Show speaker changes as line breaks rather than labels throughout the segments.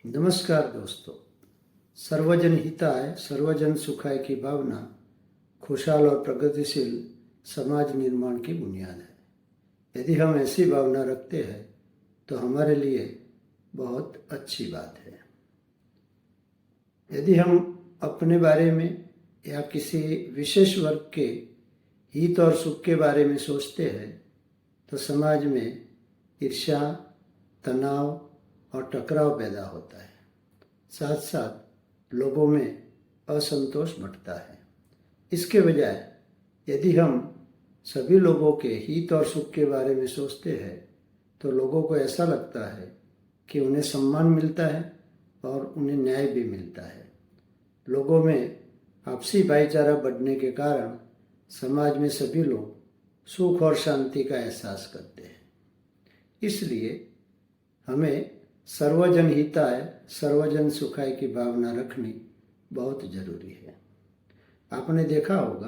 नमस्कार दोस्तों। सर्वजन हिताय सर्वजन सुखाय की भावना खुशहाल और प्रगतिशील समाज निर्माण की बुनियाद है। यदि हम ऐसी भावना रखते हैं तो हमारे लिए बहुत अच्छी बात है। यदि हम अपने बारे में या किसी विशेष वर्ग के हित और सुख के बारे में सोचते हैं तो समाज में ईर्ष्या, तनाव और टकराव पैदा होता है। साथ साथ लोगों में असंतोष बढ़ता है। इसके बजाय यदि हम सभी लोगों के हित और सुख के बारे में सोचते हैं तो लोगों को ऐसा लगता है कि उन्हें सम्मान मिलता है और उन्हें न्याय भी मिलता है। लोगों में आपसी भाईचारा बढ़ने के कारण समाज में सभी लोग सुख और शांति का एहसास करते हैं। इसलिए हमें सर्वजन हिताय सर्वजन सुखाय की भावना रखनी बहुत ज़रूरी है। आपने देखा होगा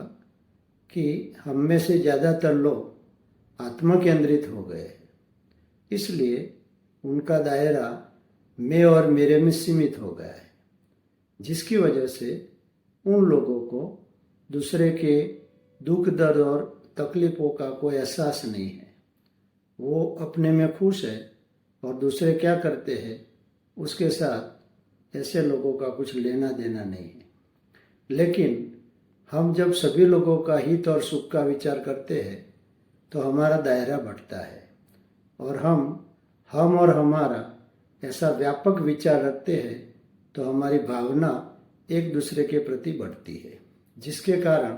कि हम में से ज़्यादातर लोग आत्मकेंद्रित हो गए हैं, इसलिए उनका दायरा मैं और मेरे में सीमित हो गया है, जिसकी वजह से उन लोगों को दूसरे के दुख दर्द और तकलीफ़ों का कोई एहसास नहीं है। वो अपने में खुश है और दूसरे क्या करते हैं उसके साथ ऐसे लोगों का कुछ लेना देना नहीं है। लेकिन हम जब सभी लोगों का हित और सुख का विचार करते हैं तो हमारा दायरा बढ़ता है और हम और हमारा ऐसा व्यापक विचार रखते हैं तो हमारी भावना एक दूसरे के प्रति बढ़ती है, जिसके कारण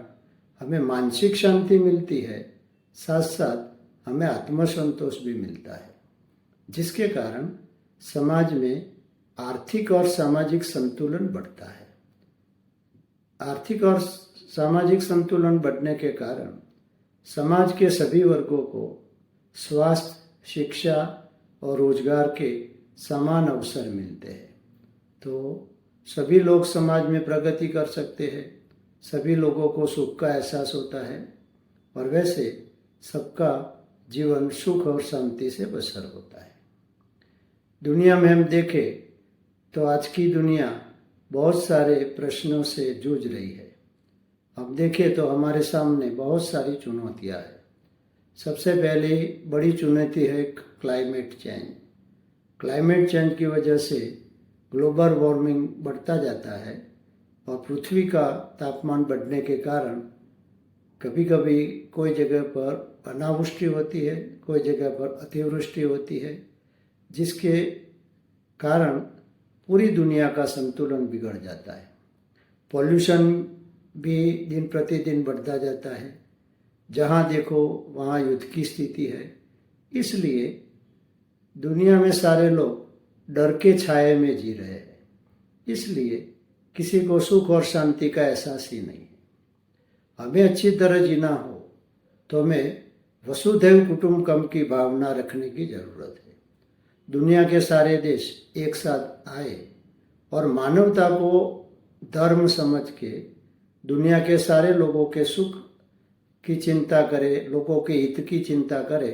हमें मानसिक शांति मिलती है। साथ साथ हमें आत्मसंतोष भी मिलता है, जिसके कारण समाज में आर्थिक और सामाजिक संतुलन बढ़ता है। आर्थिक और सामाजिक संतुलन बढ़ने के कारण समाज के सभी वर्गों को स्वास्थ्य, शिक्षा और रोजगार के समान अवसर मिलते हैं। तो सभी लोग समाज में प्रगति कर सकते हैं, सभी लोगों को सुख का एहसास होता है और वैसे सबका जीवन सुख और शांति से बसर होता है। दुनिया में हम देखें तो आज की दुनिया बहुत सारे प्रश्नों से जूझ रही है। अब देखें तो हमारे सामने बहुत सारी चुनौतियां हैं। सबसे पहले बड़ी चुनौती है क्लाइमेट चेंज। क्लाइमेट चेंज की वजह से ग्लोबल वार्मिंग बढ़ता जाता है और पृथ्वी का तापमान बढ़ने के कारण कभी कभी कोई जगह पर अनावृष्टि होती है, कोई जगह पर अतिवृष्टि होती है, जिसके कारण पूरी दुनिया का संतुलन बिगड़ जाता है। पॉल्यूशन भी दिन प्रतिदिन बढ़ता जाता है। जहाँ देखो वहाँ युद्ध की स्थिति है। इसलिए दुनिया में सारे लोग डर के छाए में जी रहे हैं। इसलिए किसी को सुख और शांति का एहसास ही नहीं है। हमें अच्छी तरह जीना हो तो हमें वसुधैव कुटुंबकम की भावना रखने की जरूरत है। दुनिया के सारे देश एक साथ आए और मानवता को धर्म समझ के दुनिया के सारे लोगों के सुख की चिंता करे, लोगों के हित की चिंता करे,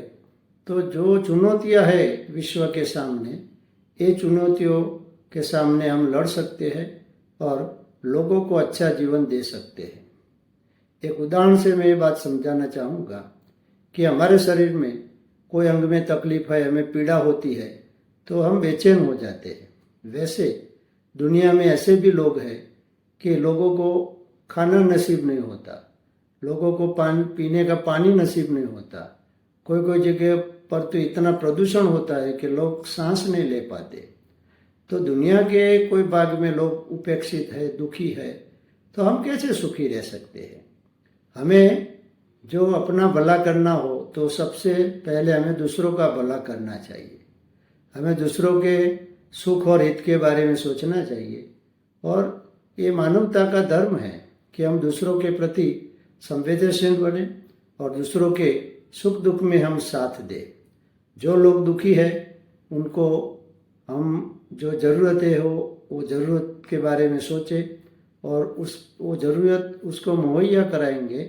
तो जो चुनौतियां है विश्व के सामने, ये चुनौतियों के सामने हम लड़ सकते हैं और लोगों को अच्छा जीवन दे सकते हैं। एक उदाहरण से मैं ये बात समझाना चाहूँगा कि हमारे शरीर में कोई अंग में तकलीफ है, हमें पीड़ा होती है तो हम बेचैन हो जाते हैं। वैसे दुनिया में ऐसे भी लोग हैं कि लोगों को खाना नसीब नहीं होता, लोगों को पीने का पानी नसीब नहीं होता, कोई जगह पर तो इतना प्रदूषण होता है कि लोग सांस नहीं ले पाते। तो दुनिया के कोई भाग में लोग उपेक्षित है, दुखी है, तो हम कैसे सुखी रह सकते हैं? हमें जो अपना भला करना हो तो सबसे पहले हमें दूसरों का भला करना चाहिए। हमें दूसरों के सुख और हित के बारे में सोचना चाहिए और ये मानवता का धर्म है कि हम दूसरों के प्रति संवेदनशील बने और दूसरों के सुख दुख में हम साथ दें। जो लोग दुखी है उनको हम जो ज़रूरतें हो वो ज़रूरत के बारे में सोचें और वो ज़रूरत उसको मुहैया कराएंगे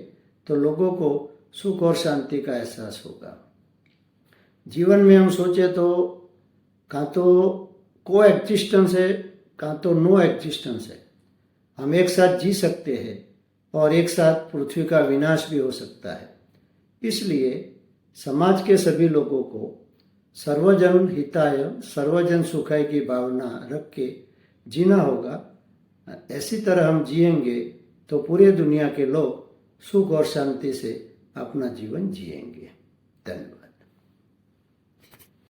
तो लोगों को सुख और शांति का एहसास होगा। जीवन में हम सोचे तो को एग्जिस्टेंस है, कहाँ तो नो एग्जिस्टेंस है। हम एक साथ जी सकते हैं और एक साथ पृथ्वी का विनाश भी हो सकता है। इसलिए समाज के सभी लोगों को सर्वजन हिताय सर्वजन सुखाय की भावना रख के जीना होगा। ऐसी तरह हम जिएंगे तो पूरे दुनिया के लोग सुख और शांति से अपना जीवन जिएंगे। धन्यवाद।